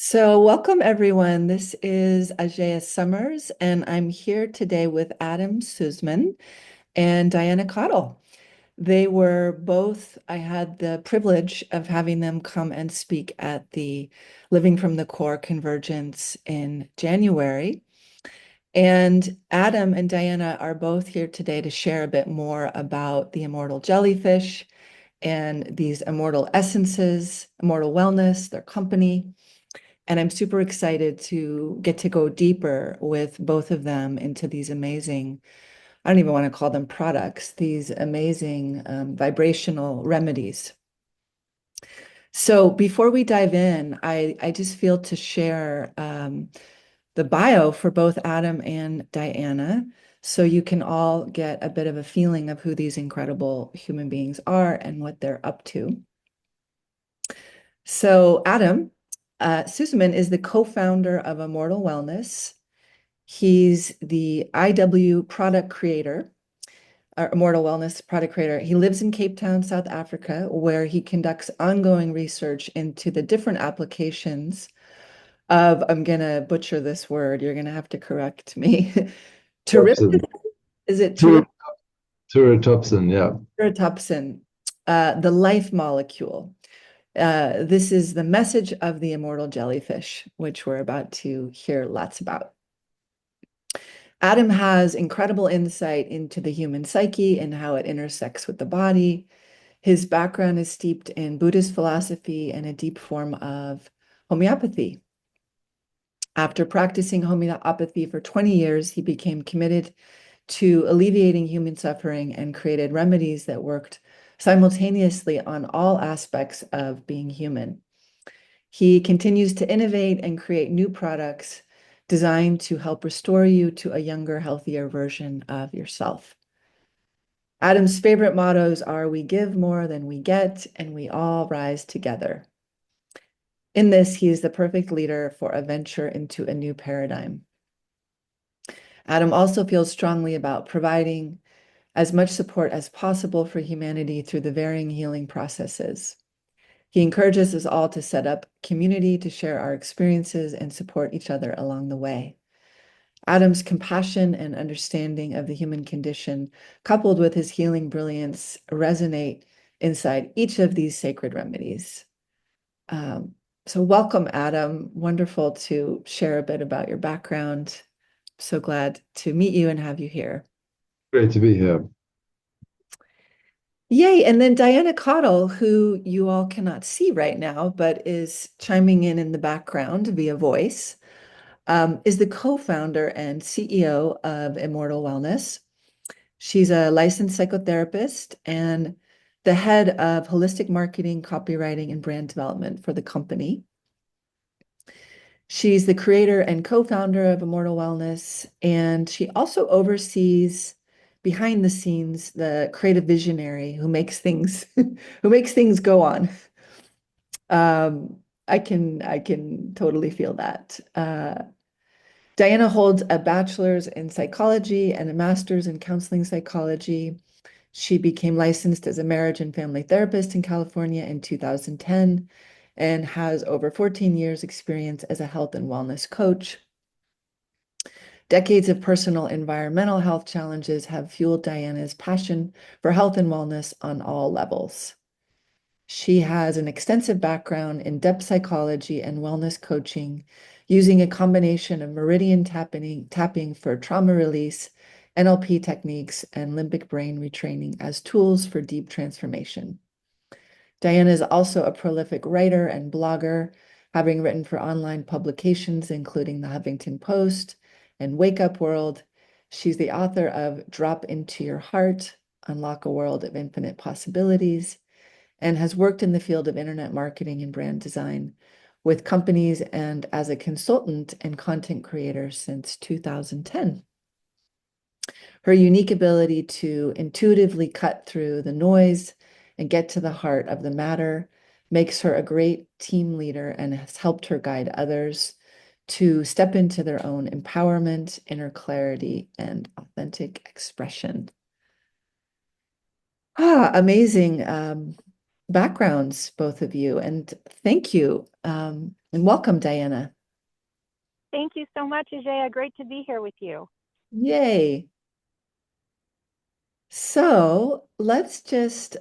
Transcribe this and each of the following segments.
So, welcome everyone. This is Ajaya Summers, and I'm here today with Adam Sussman and Diana Cottle. I had the privilege of having them come and speak at the Living from the Core Convergence in January. And Adam and Diana are both here today to share a bit more about the immortal jellyfish and these immortal essences, immortal wellness, their company. And I'm super excited to get to go deeper with both of them into these amazing, I don't even want to call them products, these amazing vibrational remedies. So before we dive in, I just feel to share the bio for both Adam and Diana, so you can all get a bit of a feeling of who these incredible human beings are and what they're up to. So Adam Sussman is the co-founder of Immortal Wellness. He's the IW product creator, or Immortal Wellness product creator. He lives in Cape Town, South Africa, where he conducts ongoing research into the different applications of, I'm going to butcher this word, you're going to have to correct me. Terrific, Topsin. is it Tur- Turritopsin, yeah. Teratopsin, the life molecule. This is the message of the immortal jellyfish, which we're about to hear lots about. Adam has incredible insight into the human psyche and how it intersects with the body. His background is steeped in Buddhist philosophy and a deep form of homeopathy. After practicing homeopathy for 20 years, he became committed to alleviating human suffering and created remedies that worked simultaneously on all aspects of being human. He continues to innovate and create new products designed to help restore you to a younger, healthier version of yourself. Adam's favorite mottos are, "We give more than we get, and we all rise together." In this, he is the perfect leader for a venture into a new paradigm. Adam also feels strongly about providing as much support as possible for humanity through the varying healing processes. He encourages us all to set up community to share our experiences and support each other along the way. Adam's compassion and understanding of the human condition, coupled with his healing brilliance, resonate inside each of these sacred remedies. So welcome, Adam. Wonderful to share a bit about your background. So glad to meet you and have you here. Great to be here. Yay. And then Diana Cottle, who you all cannot see right now, but is chiming in the background via voice, is the co-founder and CEO of Immortal Wellness. She's a licensed psychotherapist and the head of holistic marketing, copywriting, and brand development for the company. She's the creator and co-founder of Immortal Wellness, and she also oversees behind the scenes the creative visionary who makes things who makes things go on. I can totally feel that. Diana holds a bachelor's in psychology and a master's in counseling psychology. She became licensed as a marriage and family therapist in California in 2010 and has over 14 years experience as a health and wellness coach. Decades of personal environmental health challenges have fueled Diana's passion for health and wellness on all levels. She has an extensive background in depth psychology and wellness coaching, using a combination of meridian tapping for trauma release, NLP techniques, and limbic brain retraining as tools for deep transformation. Diana is also a prolific writer and blogger, having written for online publications including the Huffington Post and Wake Up World. She's the author of Drop Into Your Heart, Unlock a World of Infinite Possibilities, and has worked in the field of internet marketing and brand design with companies and as a consultant and content creator since 2010. Her unique ability to intuitively cut through the noise and get to the heart of the matter makes her a great team leader and has helped her guide others to step into their own empowerment, inner clarity, and authentic expression. Amazing. backgrounds, both of you, and thank you. And welcome, Diana. Thank you so much, Ajaya. Great to be here with you. Yay. So let's just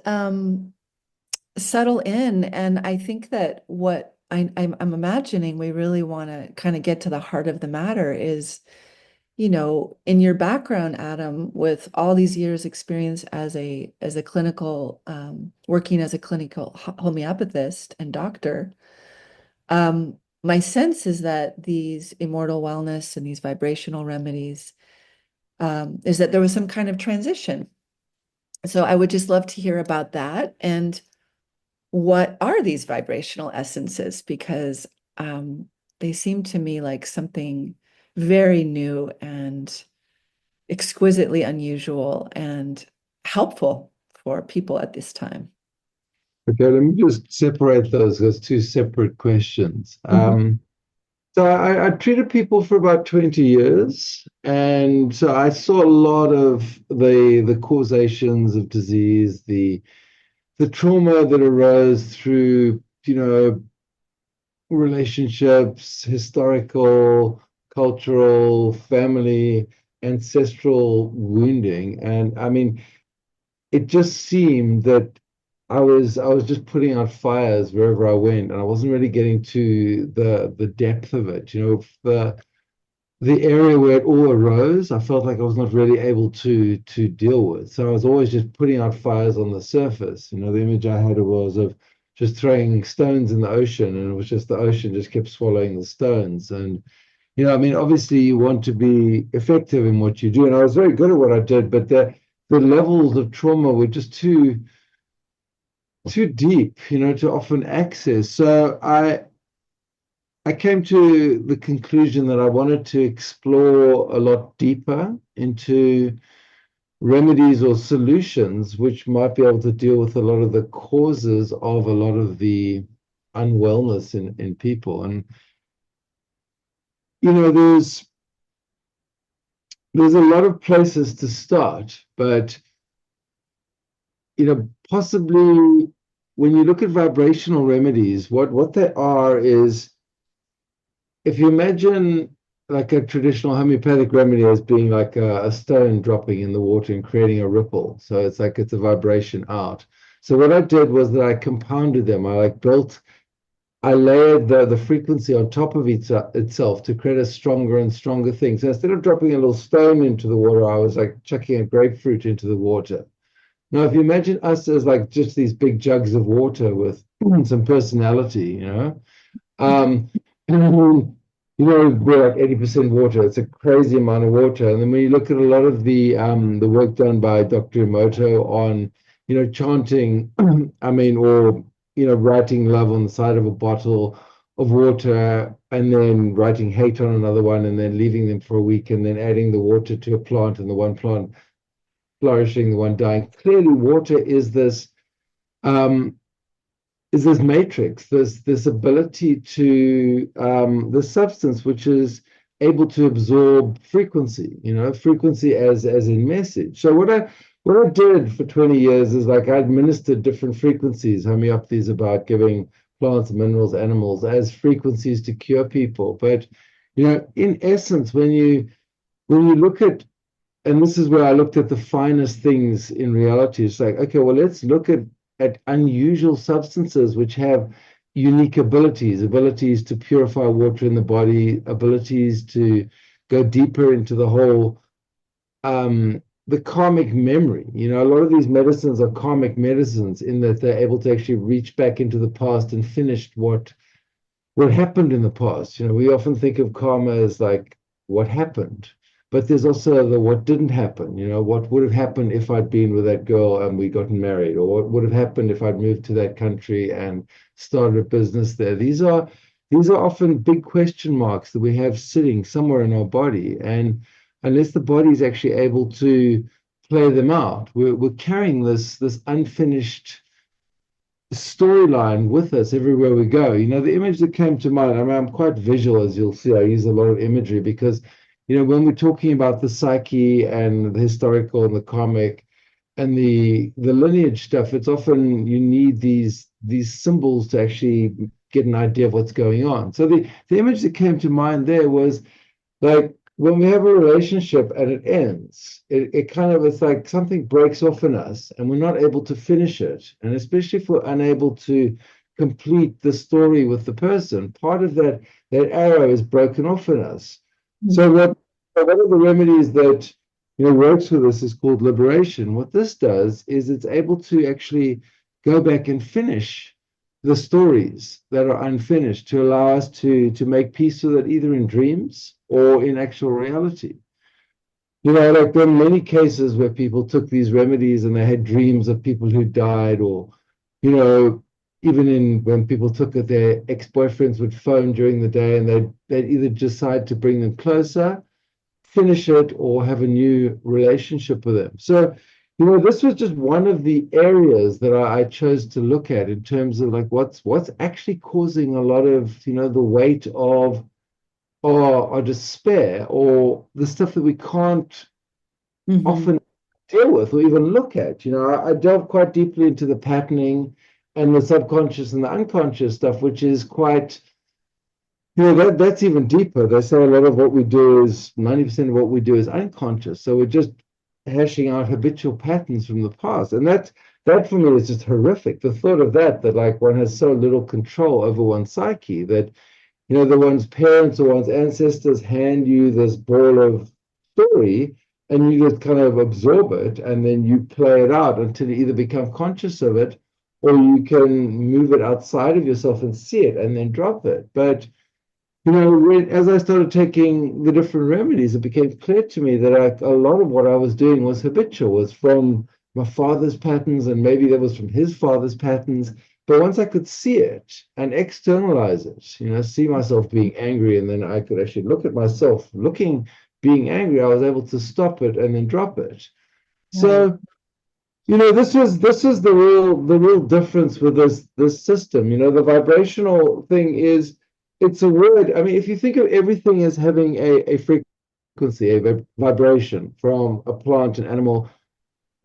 settle in. And I think that what I'm imagining we really want to kind of get to the heart of the matter is, in your background, Adam, with all these years experience as a clinical working as a clinical homeopathist and doctor, my sense is that these immortal wellness and these vibrational remedies is that there was some kind of transition. So I would just love to hear about that. And what are these vibrational essences? Because they seem to me like something very new and exquisitely unusual and helpful for people at this time. Okay, let me just separate those as two separate questions. Mhm. So I treated people for about 20 years, and so I saw a lot of the causations of disease, the trauma that arose through, relationships, historical, cultural, family, ancestral wounding. And I mean, it just seemed that I was just putting out fires wherever I went, and I wasn't really getting to the depth of it. The area where it all arose, I felt like I was not really able to deal with. So I was always just putting out fires on the surface. The image I had was of just throwing stones in the ocean, and it was just the ocean just kept swallowing the stones. And I mean, obviously you want to be effective in what you do, and I was very good at what I did, but the levels of trauma were just too deep, to often access. So I came to the conclusion that I wanted to explore a lot deeper into remedies or solutions which might be able to deal with a lot of the causes of a lot of the unwellness in people. And there's a lot of places to start, but possibly when you look at vibrational remedies, what they are is, if you imagine like a traditional homeopathic remedy as being like a stone dropping in the water and creating a ripple. So it's like it's a vibration out. So what I did was that I compounded them. I layered the frequency on top of itself to create a stronger and stronger thing. So instead of dropping a little stone into the water, I was like chucking a grapefruit into the water. Now, if you imagine us as like just these big jugs of water with some personality. Um, we're like 80% water. It's a crazy amount of water. And then when you look at a lot of the work done by Dr. Emoto on, chanting, I mean, or writing love on the side of a bottle of water and then writing hate on another one and then leaving them for a week and then adding the water to a plant and the one plant flourishing, the one dying. Clearly, water um, is this matrix, this ability to the substance which is able to absorb frequency, frequency as in message. So what I did for 20 years is like I administered different frequencies. Homeopathy is about giving plants, minerals, animals as frequencies to cure people. But in essence, when you look at, and this is where I looked at the finest things in reality. It's like, okay, well, let's look at unusual substances which have unique abilities to purify water in the body, abilities to go deeper into the karmic memory. A lot of these medicines are karmic medicines in that they're able to actually reach back into the past and finish what happened in the past. We often think of karma as like what happened, but there's also the what didn't happen. What would have happened if I'd been with that girl and we gotten married, or what would have happened if I'd moved to that country and started a business there. These are often big question marks that we have sitting somewhere in our body, and unless the body is actually able to play them out, we're carrying this unfinished storyline with us everywhere we go. The image that came to mind, I mean, I'm quite visual, as you'll see. I use a lot of imagery because, when we're talking about the psyche and the historical and the karmic, the lineage stuff, it's often you need these symbols to actually get an idea of what's going on. So the image that came to mind there was like when we have a relationship and it ends, it kind of, it's like something breaks off in us and we're not able to finish it. And especially if we're unable to complete the story with the person, part of that arrow is broken off in us. So one of the remedies that works with this is called liberation. What this does is it's able to actually go back and finish the stories that are unfinished to allow us to make peace with it either in dreams or in actual reality. Like there are many cases where people took these remedies and they had dreams of people who died, or, even when people took it, their ex-boyfriends would phone during the day and they'd either decide to bring them closer, finish it, or have a new relationship with them. So, this was just one of the areas that I chose to look at in terms of like what's actually causing a lot of, the weight of or despair, or the stuff that we can't often deal with or even look at. I delve quite deeply into the patterning and the subconscious and the unconscious stuff, which is quite, that's even deeper. They say a lot of what we do is 90% of what we do is unconscious. So we're just hashing out habitual patterns from the past. And that for me is just horrific. The thought of that like one has so little control over one's psyche that, the one's parents or one's ancestors hand you this ball of story and you just kind of absorb it and then you play it out until you either become conscious of it or you can move it outside of yourself and see it and then drop it. But as I started taking the different remedies, it became clear to me that a lot of what I was doing was habitual, was from my father's patterns, and maybe that was from his father's patterns. But once I could see it and externalize it, see myself being angry, and then I could actually look at myself being angry, I was able to stop it and then drop it. So, this was the real difference with this system. The vibrational thing is, it's a word. I mean, if you think of everything as having a frequency, a vibration, from a plant, an animal,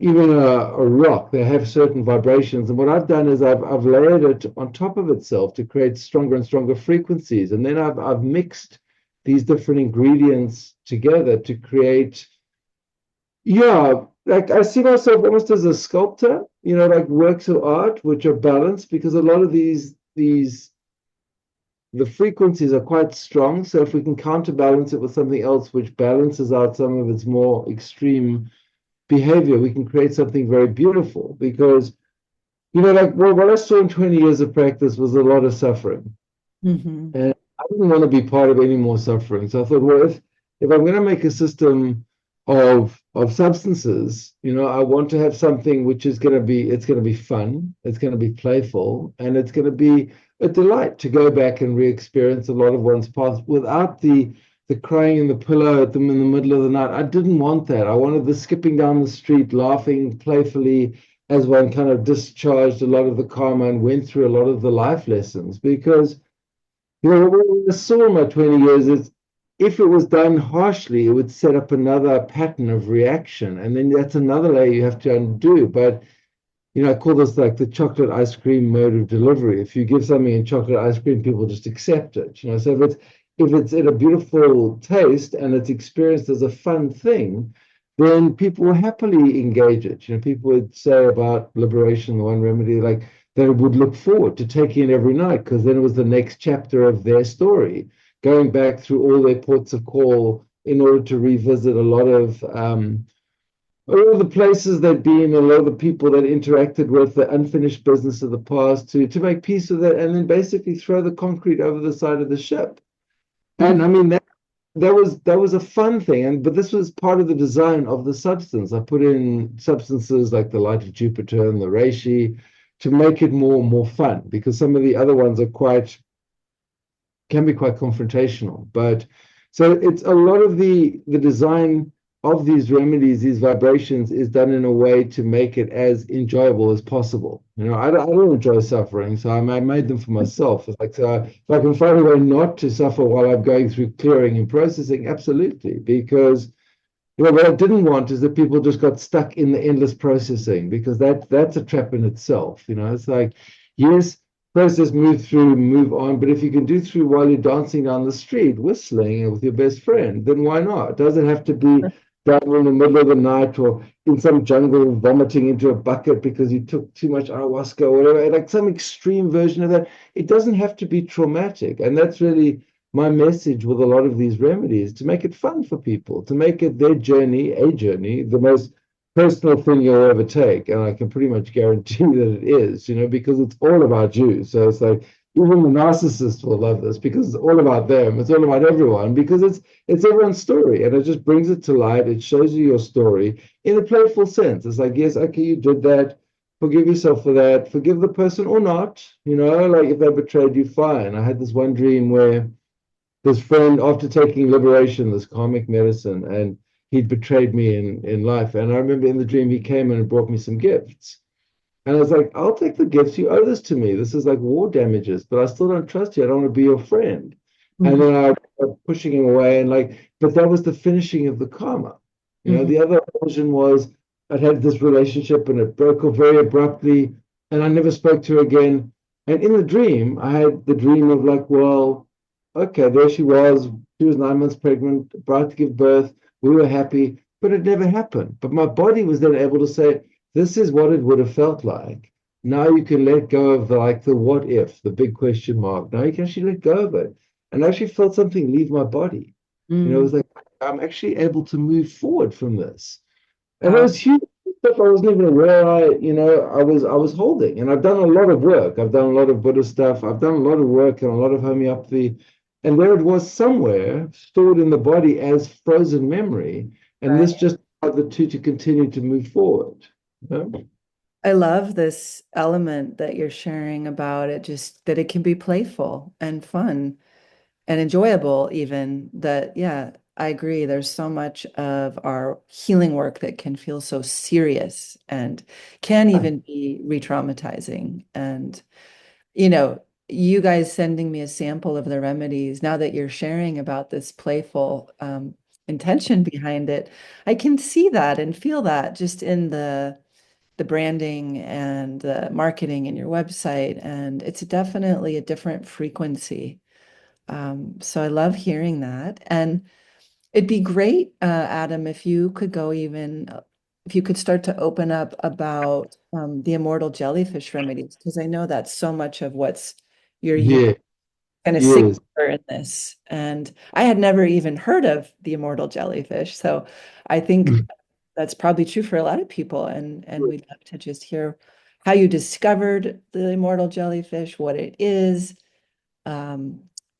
even a rock, they have certain vibrations. And what I've done is I've layered it on top of itself to create stronger and stronger frequencies. And then I've mixed these different ingredients together to create, like I see myself almost as a sculptor, like works of art, which are balanced, because a lot of the frequencies are quite strong. So if we can counterbalance it with something else which balances out some of its more extreme behavior, we can create something very beautiful. Because, like what I saw in 20 years of practice was a lot of suffering. And I didn't want to be part of any more suffering. So I thought, well, if I'm going to make a system of substances, I want to have something which is going to be fun, it's going to be playful, and it's going to be a delight to go back and re-experience a lot of one's past without the crying in the pillow in the middle of the night. I didn't want that. I wanted the skipping down the street, laughing playfully as one kind of discharged a lot of the karma and went through a lot of the life lessons. Because, what I saw in my 20 years is, if it was done harshly, it would set up another pattern of reaction. And then that's another layer you have to undo. But I call this like the chocolate ice cream mode of delivery. If you give something in chocolate ice cream, people just accept it. So if it's in a beautiful taste and it's experienced as a fun thing, then people will happily engage it. People would say about liberation, the one remedy, like they would look forward to taking it every night, because then it was the next chapter of their story, going back through all their ports of call in order to revisit a lot of all the places they'd been, a lot of the people that interacted with, the unfinished business of the past, to make peace with it, and then basically throw the concrete over the side of the ship. And I mean, that was a fun thing, but this was part of the design of the substance. I put in substances like the light of Jupiter and the reishi to make it more fun, because some of the other ones can be quite confrontational. But so it's a lot of the design of these remedies, these vibrations, is done in a way to make it as enjoyable as possible. I don't enjoy suffering, so I made them for myself. It's like, so if I can find a way not to suffer while I'm going through clearing and processing, absolutely. Because, what I didn't want is that people just got stuck in the endless processing, because that's a trap in itself. It's like, yes, process, move through, move on. But if you can do through while you're dancing down the street, whistling with your best friend, then why not? Does it have to be down in the middle of the night or in some jungle vomiting into a bucket because you took too much ayahuasca or whatever, like some extreme version of that? It doesn't have to be traumatic. And that's really my message with a lot of these remedies, to make it fun for people, to make it their journey, a journey, the most personal thing you'll ever take. And I can pretty much guarantee that it is, because it's all about you. So it's like, even the narcissists will love this, because it's all about them. It's all about everyone, because it's everyone's story, and it just brings it to light. It shows you your story in a playful sense. It's like, yes, okay, you did that. Forgive yourself for that. Forgive the person or not. Like if they betrayed you, fine. I had this one dream where this friend, after taking liberation, this karmic medicine, and he'd betrayed me in life. And I remember in the dream, he came and brought me some gifts. And I was like, I'll take the gifts. You owe this to me. This is like war damages, but I still don't trust you. I don't want to be your friend. And then I kept pushing him away. And like, but that was the finishing of the karma. The other version was I'd had this relationship and it broke off very abruptly, and I never spoke to her again. And in the dream, I had the dream of like, well, okay, there she was. She was 9 months pregnant, about to give birth. We were happy, but it never happened. But my body was then able to say, this is what it would have felt like. Now you can let go of the what if, the big question mark. Now you can actually let go of it. And I actually felt something leave my body. It was like, I'm actually able to move forward from this. And it was huge stuff I wasn't even aware I was holding. And I've done a lot of work. I've done a lot of Buddhist stuff. I've done a lot of work and a lot of homeopathy. And there it was somewhere stored in the body as frozen memory. And this just allowed the two to continue to move forward. I love this element that you're sharing about it, just that it can be playful and fun and enjoyable even. That, yeah, I agree. There's so much of our healing work that can feel so serious and can even be re-traumatizing. And, you guys sending me a sample of the remedies, now that you're sharing about this playful intention behind it, I can see that and feel that just in the branding and the marketing in your website. And it's definitely a different frequency. So I love hearing that. And it'd be great, Adam, if you could if you could start to open up about the immortal jellyfish remedies, because I know that's so much of what's your Yeah, kind of yes. signature in this. And I had never even heard of the immortal jellyfish. So I think that's probably true for a lot of people. And we'd love to just hear how you discovered the immortal jellyfish, what it is, how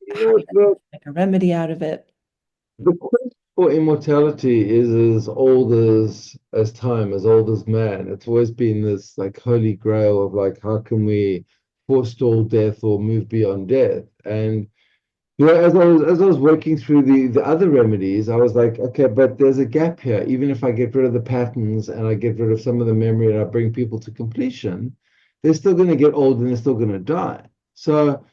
you make a remedy out of it. The quest for immortality is as old as time, as old as man. It's always been this like holy grail of like, how can we forestall death or move beyond death? And as I was working through the other remedies, I was like, okay, but there's a gap here. Even if I get rid of the patterns and I get rid of some of the memory and I bring people to completion, they're still going to get old and they're still going to die. So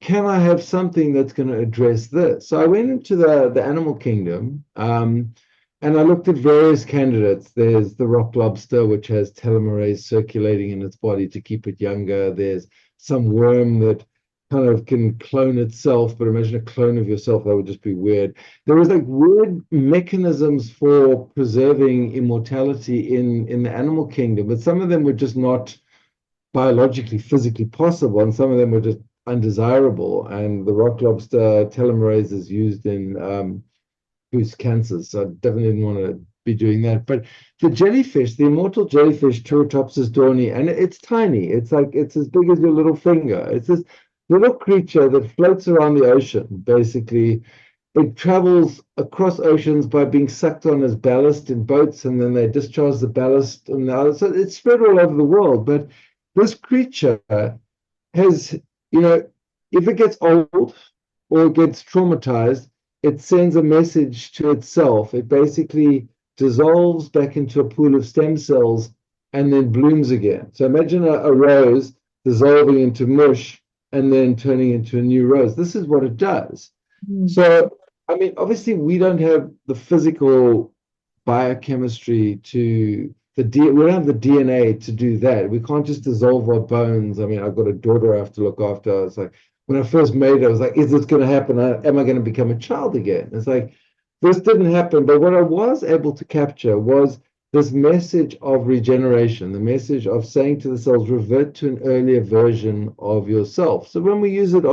can I have something that's going to address this? So I went into the animal kingdom, and I looked at various candidates. There's the rock lobster, which has telomerase circulating in its body to keep it younger. There's some worm that kind of can clone itself, but imagine a clone of yourself, that would just be weird. There was like weird mechanisms for preserving immortality in the animal kingdom, but some of them were just not biologically, physically possible, and some of them were just undesirable. And the rock lobster telomerase is used in boost cancers, so I definitely didn't want to be doing that. But the jellyfish, the immortal jellyfish, Turritopsis dohrnii, and it's tiny. It's like it's as big as your little finger. It's this little creature that floats around the ocean. Basically, it travels across oceans by being sucked on as ballast in boats, and then they discharge the ballast on the other. So it's spread all over the world. But this creature has, if it gets old or gets traumatized, it sends a message to itself. It basically dissolves back into a pool of stem cells and then blooms again. So imagine a rose dissolving into mush and then turning into a new rose. This is what it does. So, I mean, obviously, we don't have the physical biochemistry to we don't have the DNA to do that. We can't just dissolve our bones. I mean, I've got a daughter I have to look after. I was like, when I first made it, I was like, is this going to happen? Am I going to become a child again? It's like, this didn't happen. But what I was able to capture was this message of regeneration, the message of saying to the cells, revert to an earlier version of yourself. So when we use it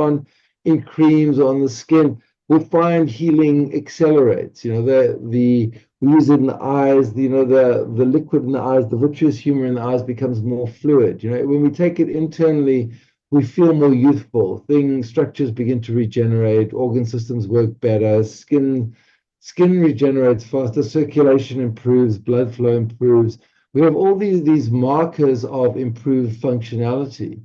in creams or on the skin, we find healing accelerates. We use it in the eyes, the liquid in the eyes, the vitreous humor in the eyes becomes more fluid. When we take it internally, we feel more youthful. Structures begin to regenerate, organ systems work better, skin regenerates faster, circulation improves, blood flow improves. We have all these markers of improved functionality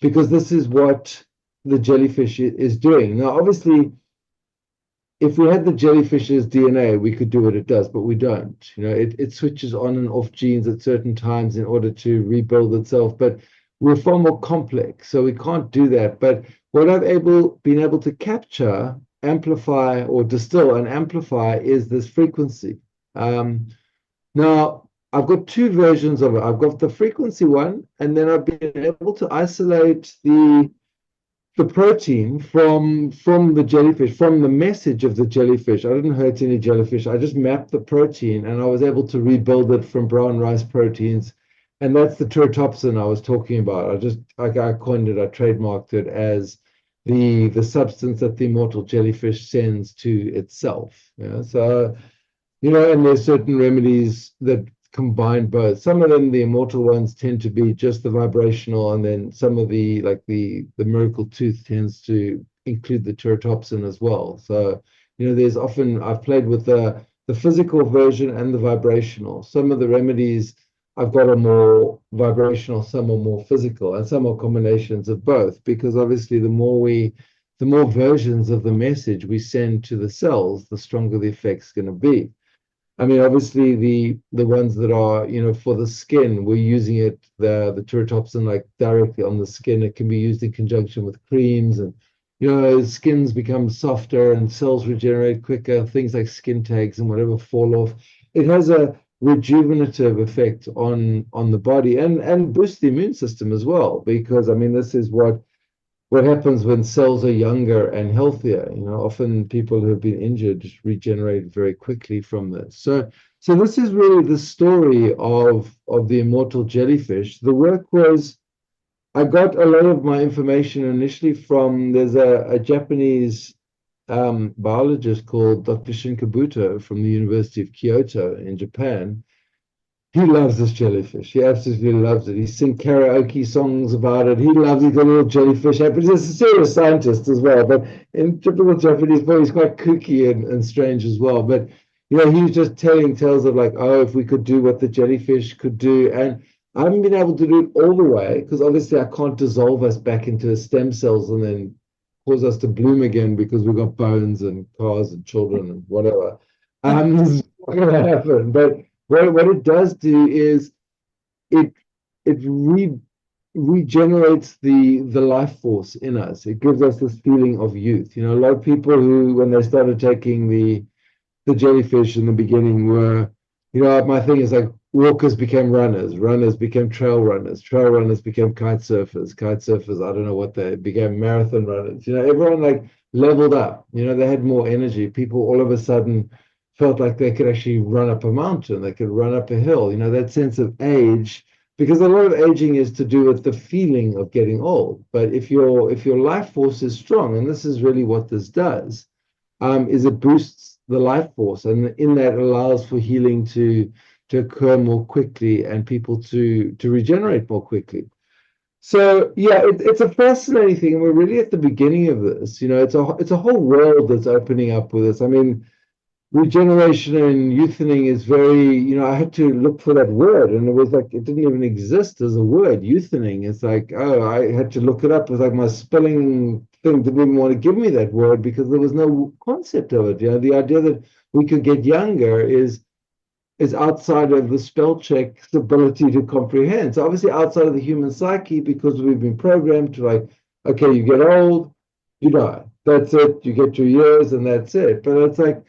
because this is what the jellyfish is doing. Now, obviously, if we had the jellyfish's DNA, we could do what it does, but we don't. It switches on and off genes at certain times in order to rebuild itself. But we're far more complex, so we can't do that. But what I've been able to capture, amplify, or distill and amplify is this frequency. Now, I've got two versions of it. I've got the frequency one, and then I've been able to isolate the protein from the jellyfish, from the message of the jellyfish. I didn't hurt any jellyfish. I just mapped the protein and I was able to rebuild it from brown rice proteins. And that's the teratopsin I was talking about. I coined it, I trademarked it as the substance that the immortal jellyfish sends to itself. So, and there's certain remedies that combine both. Some of them, the immortal ones, tend to be just the vibrational, and then some of the miracle tooth tends to include the teratopsin as well. So there's often, I've played with the physical version and the vibrational. Some of the remedies I've got are more vibrational, some are more physical, and some are combinations of both, because obviously the more versions of the message we send to the cells, the stronger the effect's going to be. I mean, obviously the ones that are, for the skin, we're using the teratopsin like directly on the skin. It can be used in conjunction with creams, and skins become softer and cells regenerate quicker. Things like skin tags and whatever fall off. It has a rejuvenative effect on the body and boosts the immune system as well, because I mean, this is what happens when cells are younger and healthier. Often people who have been injured regenerate very quickly from this. So this is really the story of the immortal jellyfish. The work was, I got a lot of my information initially from, there's a Japanese biologist called Dr. Shinkabuto from the University of Kyoto in Japan. He loves this jellyfish. He absolutely loves it. He sings karaoke songs about it. He loves it. He's got a little jellyfish app. He's a serious scientist as well. But in typical Japanese form, he's quite kooky and strange as well. But, he was just telling tales of like, oh, if we could do what the jellyfish could do. And I haven't been able to do it all the way, because obviously I can't dissolve us back into stem cells and then cause us to bloom again because we've got bones and cars and children and whatever. This is not going to happen. But what it does do is it regenerates the life force in us. It gives us this feeling of youth. A lot of people who, when they started taking the jellyfish in the beginning, were, my thing is like, walkers became runners, runners became trail runners became kite surfers, I don't know what they became, marathon runners. Everyone like leveled up. They had more energy. People all of a sudden felt like they could actually run up a mountain, they could run up a hill. That sense of age, because a lot of aging is to do with the feeling of getting old. But if your life force is strong, and this is really what this does, is it boosts the life force, and in that allows for healing to occur more quickly and people to regenerate more quickly. So yeah, it's a fascinating thing. We're really at the beginning of this. It's a whole world that's opening up with us. I mean, regeneration and youthening is very, I had to look for that word, and it was like, it didn't even exist as a word, youthening. It's like, oh, I had to look it up. It was like my spelling thing didn't even want to give me that word because there was no concept of it. The idea that we could get younger is outside of the spell check's ability to comprehend. So obviously outside of the human psyche, because we've been programmed to like, okay, you get old, you die. That's it. You get your years and that's it. But it's like,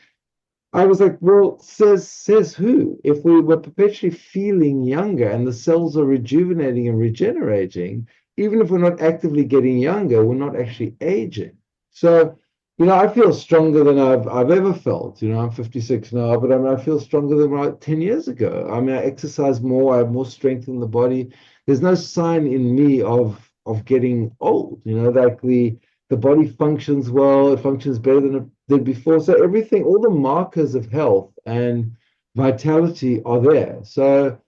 I was like, well, says who? If we were perpetually feeling younger and the cells are rejuvenating and regenerating, even if we're not actively getting younger, we're not actually aging. So, I feel stronger than I've ever felt. I'm 56 now, but I feel stronger than about 10 years ago. I exercise more, I have more strength in the body. There's no sign in me of getting old. Like the body functions well, it functions better than it did before. So everything, all the markers of health and vitality are there. So,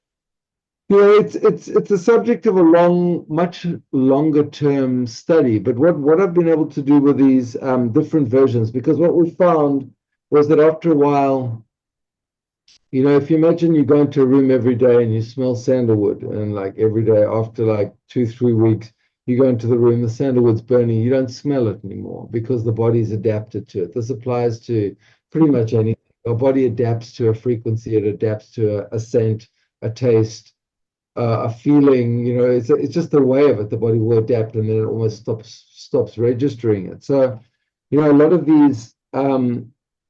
it's a subject of a much longer term study. But what I've been able to do with these different versions, because what we found was that after a while, if you imagine you go into a room every day and you smell sandalwood, and like every day after like 2, 3 weeks, you go into the room, the sandalwood's burning, you don't smell it anymore because the body's adapted to it. This applies to pretty much anything. Our body adapts to a frequency, it adapts to a scent, a taste, a feeling. It's just the way of it. The body will adapt, and then it almost stops registering it. So, a lot of these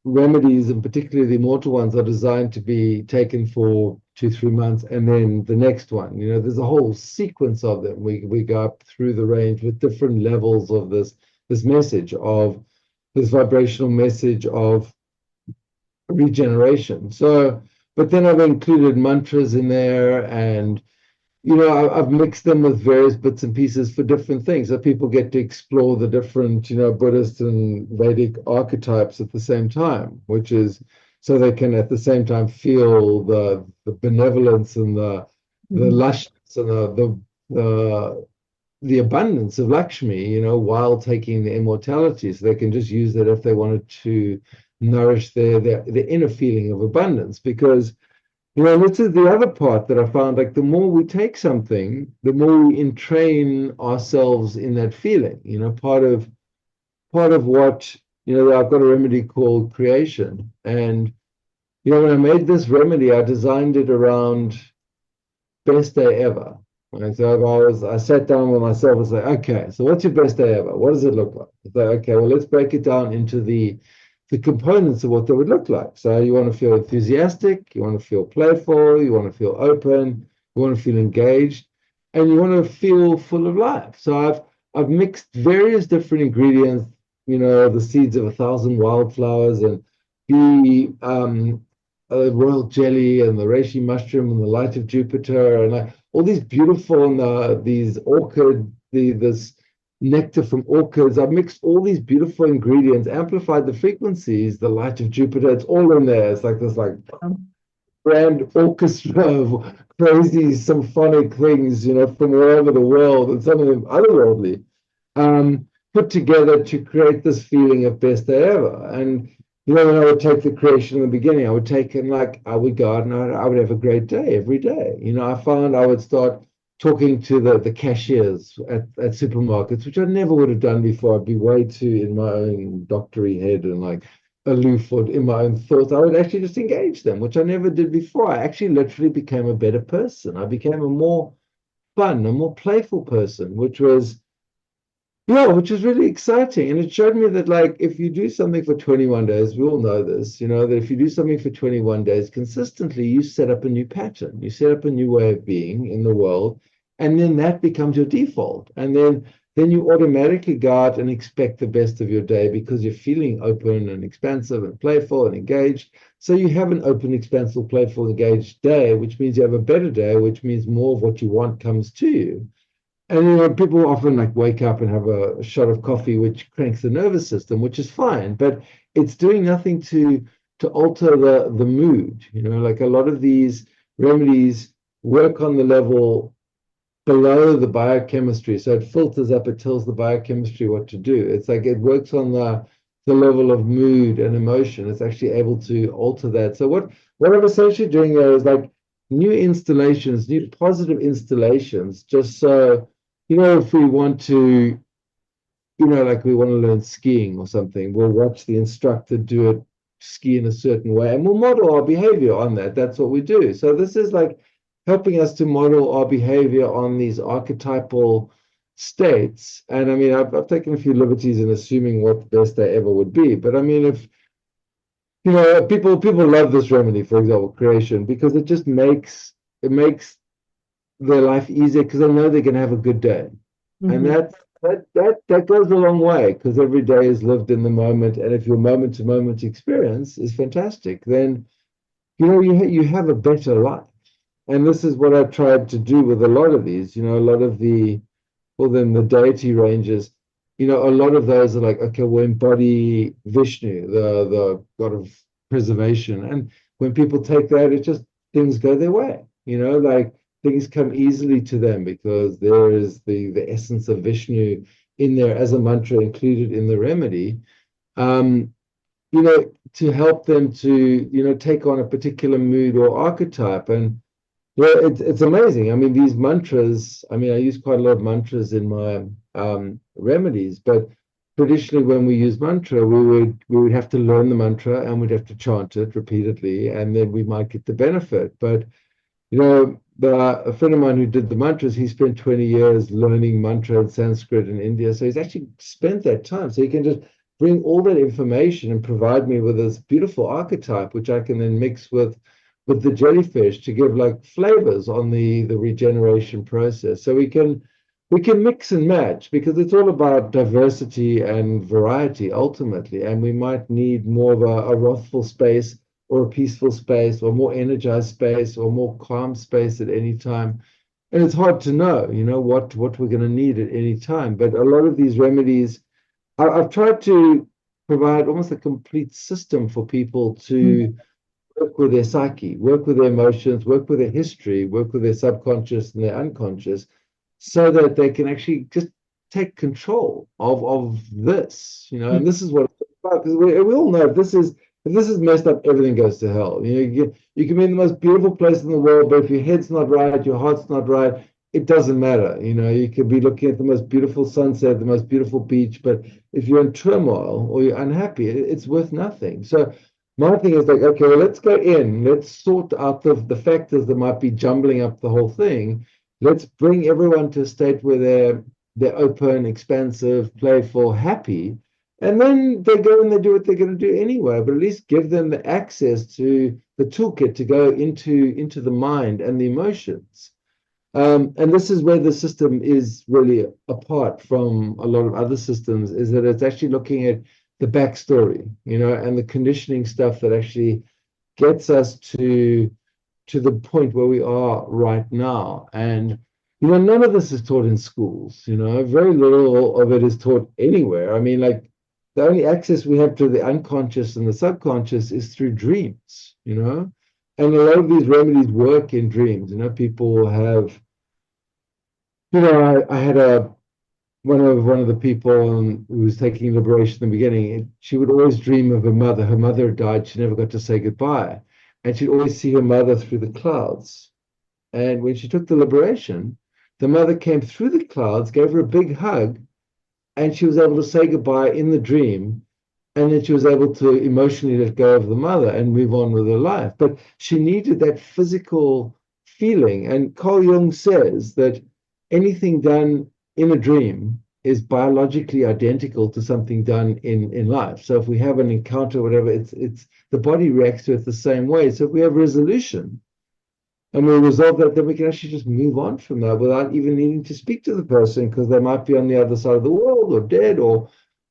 remedies, and particularly the immortal ones, are designed to be taken for 2, 3 months, and then the next one. There's a whole sequence of them. We go up through the range with different levels of this message of this vibrational message of regeneration. So, but then I've included mantras in there, and I've mixed them with various bits and pieces for different things, so people get to explore the different, Buddhist and Vedic archetypes at the same time, which is so they can at the same time feel the benevolence and the lushness and the abundance of Lakshmi, while taking the immortality. So they can just use that if they wanted to nourish their inner feeling of abundance. Because this is the other part that I found, like the more we take something, the more we entrain ourselves in that feeling. Part of what, I've got a remedy called creation. And, when I made this remedy, I designed it around best day ever. And so I sat down with myself and said, okay, so what's your best day ever? What does it look like? I said, okay, well, let's break it down into the components of what they would look like. So you want to feel enthusiastic, you want to feel playful, you want to feel open, you want to feel engaged, and you want to feel full of life. So I've mixed various different ingredients, the seeds of 1,000 wildflowers, and the royal jelly, and the reishi mushroom, and the light of Jupiter, and all these beautiful, and these this nectar from orchids. I've mixed all these beautiful ingredients, amplified the frequencies, the light of Jupiter. It's all in there. It's like this grand orchestra of crazy symphonic things, from all over the world, and some of them otherworldly, put together to create this feeling of best day ever. And when I would take the creation in the beginning, I would take it, and I would go out and I would have a great day every day. I found I would start talking to the cashiers at supermarkets, which I never would have done before. I'd be way too in my own doctory head and like aloof or in my own thoughts. I would actually just engage them, which I never did before. I actually literally became a better person. I became a more fun, a more playful person, which is really exciting. And it showed me that, like, if you do something for 21 days, we all know this, that if you do something for 21 days consistently, you set up a new pattern, you set up a new way of being in the world, and then that becomes your default. And then you automatically go out and expect the best of your day because you're feeling open and expansive and playful and engaged. So you have an open, expansive, playful, engaged day, which means you have a better day, which means more of what you want comes to you. And people often like wake up and have a shot of coffee, which cranks the nervous system, which is fine, but it's doing nothing to alter the mood. Like a lot of these remedies work on the level below the biochemistry, so it filters up, it tells the biochemistry what to do. It's like it works on the level of mood and emotion. It's actually able to alter that. So what I'm essentially doing there is like new installations, new positive installations, just so if we want to, like we want to learn skiing or something, we'll watch the instructor do it, ski in a certain way, and we'll model our behavior on that. That's what we do. So this is like helping us to model our behavior on these archetypal states. And I've taken a few liberties in assuming what the best day ever would be. But if people love this remedy, for example, creation, because it makes their life easier because they know they're going to have a good day. And Mhm. that goes a long way because every day is lived in the moment. And if your moment to moment experience is fantastic, then you have a better life. And this is what I tried to do with a lot of these, a lot of the, well, then the deity ranges, a lot of those are like, okay, we'll embody Vishnu, the god of preservation. And when people take that, it just, things go their way, like things come easily to them because there is the essence of Vishnu in there as a mantra included in the remedy. Um, to help them to, take on a particular mood or archetype. And it's amazing. I mean, these mantras, I mean, I use quite a lot of mantras in my remedies, but traditionally when we use mantra, we would have to learn the mantra and we'd have to chant it repeatedly, and then we might get the benefit. But a friend of mine who did the mantras, he spent 20 years learning mantra and Sanskrit in India. So he's actually spent that time. So he can just bring all that information and provide me with this beautiful archetype, which I can then mix with the jellyfish to give like flavors on the regeneration process. So we can mix and match because it's all about diversity and variety ultimately. And we might need more of a wrathful space or a peaceful space or more energized space or more calm space at any time. And it's hard to know, what we're going to need at any time. But a lot of these remedies, I've tried to provide almost a complete system for people Mhm. to work with their psyche, work with their emotions, work with their history, work with their subconscious and their unconscious, so that they can actually just take control of this, and this is what it's about. Because we all know if this is messed up, everything goes to hell. You can be in the most beautiful place in the world, but if your head's not right, your heart's not right, it doesn't matter. You could be looking at the most beautiful sunset, the most beautiful beach, but if you're in turmoil or you're unhappy, it's worth nothing. So my thing is like, okay, well, let's go in, let's sort out the factors that might be jumbling up the whole thing. Let's bring everyone to a state where they're open, expansive, playful, happy. And then they go and they do what they're going to do anyway, but at least give them the access to the toolkit to go into the mind and the emotions. And this is where the system is really apart from a lot of other systems, is that it's actually looking at the backstory, and the conditioning stuff that actually gets us to the point where we are right now. And none of this is taught in schools. Very little of it is taught anywhere. I mean, like the only access we have to the unconscious and the subconscious is through dreams. And a lot of these remedies work in dreams. People have. I had one of the people who was taking liberation in the beginning. She would always dream of her mother. Her mother had died. She never got to say goodbye, and she'd always see her mother through the clouds. And when she took the liberation, the mother came through the clouds, gave her a big hug, and she was able to say goodbye in the dream. And then she was able to emotionally let go of the mother and move on with her life. But she needed that physical feeling. And Carl Jung says that anything done in a dream is biologically identical to something done in life. So if we have an encounter, whatever, it's the body reacts to it the same way. So if we have resolution, and we resolve that, then we can actually just move on from that without even needing to speak to the person because they might be on the other side of the world or dead or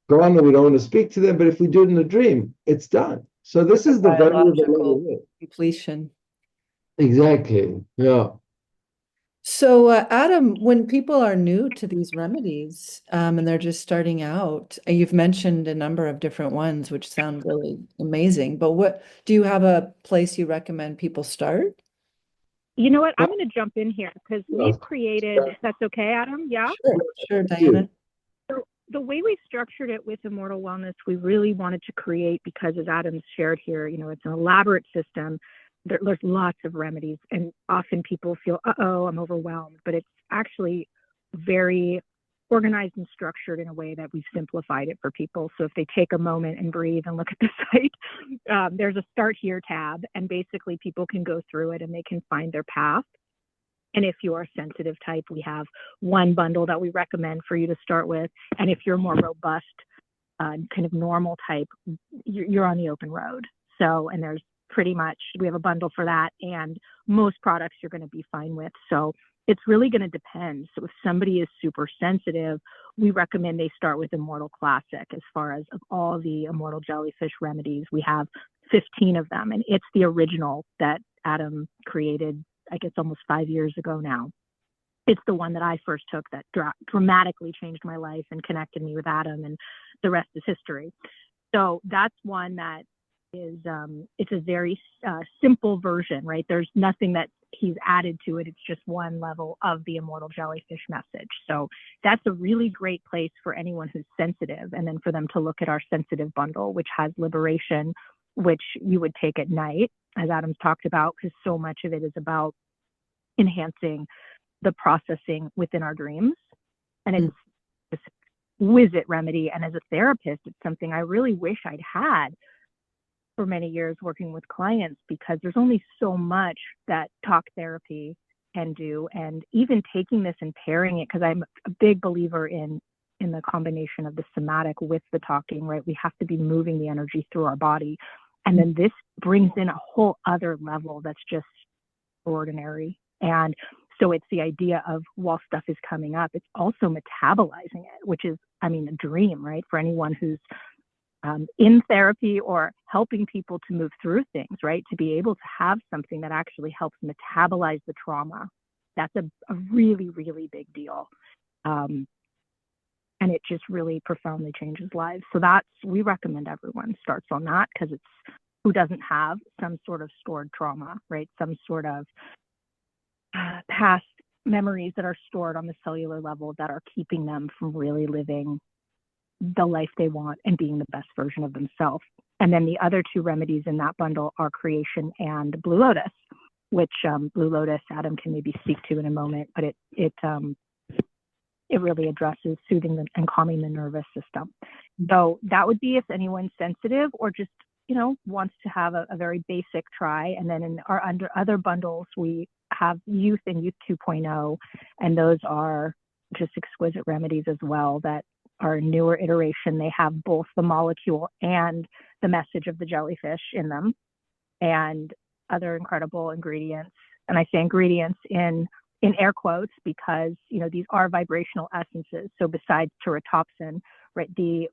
gone and we don't want to speak to them. But if we do it in a dream, it's done. So this is the value of the Biological level. completion. Exactly. Yeah. So, Adam, when people are new to these remedies, and they're just starting out, you've mentioned a number of different ones, which sound really amazing. But what do you have a place you recommend people start? You know what? I'm Yeah. going to jump in here because we've created, if that's okay, Adam. Yeah. Sure, sure, Diana. So the way we structured it with Immortal Wellness, we really wanted to create, because as Adam's shared here, it's an elaborate system. There's lots of remedies, and often people feel, uh-oh, I'm overwhelmed, but it's actually very organized and structured in a way that we've simplified it for people. So if they take a moment and breathe and look at the site, there's a Start Here tab, and basically people can go through it and they can find their path. And if you're a sensitive type, we have one bundle that we recommend for you to start with. And if you're more robust, kind of normal type, you're on the open road. So, and there's pretty much, we have a bundle for that, and most products you're going to be fine with. So it's really going to depend. So if somebody is super sensitive, we recommend they start with Immortal Classic. As far as of all the Immortal jellyfish remedies, we have 15 of them, and it's the original that Adam created, I guess almost 5 years ago now. It's the one that I first took that dramatically changed my life and connected me with Adam, and the rest is history. So that's one that is, it's a very simple version, right? There's nothing that he's added to it. It's just one level of the Immortal Jellyfish message. So that's a really great place for anyone who's sensitive. And then for them to look at our sensitive bundle, which has Liberation, which you would take at night, as Adam's talked about, because so much of it is about enhancing the processing within our dreams. And it's this exquisite remedy. And as a therapist, it's something I really wish I'd had for many years working with clients, because there's only so much that talk therapy can do. And even taking this and pairing it, because I'm a big believer in the combination of the somatic with the talking, right? We have to be moving the energy through our body. And then this brings in a whole other level that's just ordinary. And so it's the idea of, while stuff is coming up, it's also metabolizing it, which is, I mean, a dream, right? For anyone who's in therapy or helping people to move through things, right? To be able to have something that actually helps metabolize the trauma. That's a really, really big deal. And it just really profoundly changes lives. So we recommend everyone starts on that, because it's who doesn't have some sort of stored trauma, right? Some sort of past memories that are stored on the cellular level that are keeping them from really living the life they want and being the best version of themselves. And then the other two remedies in that bundle are Creation and Blue Lotus, which Blue Lotus, Adam can maybe speak to in a moment, but it really addresses soothing and calming the nervous system. So that would be if anyone's sensitive or just, wants to have a very basic try. And then in our other bundles, we have Youth and Youth 2.0, and those are just exquisite remedies as well that are a newer iteration. They have both the molecule and the message of the jellyfish in them, and other incredible ingredients. And I say ingredients in air quotes, because, these are vibrational essences. So besides teratopsin, right, the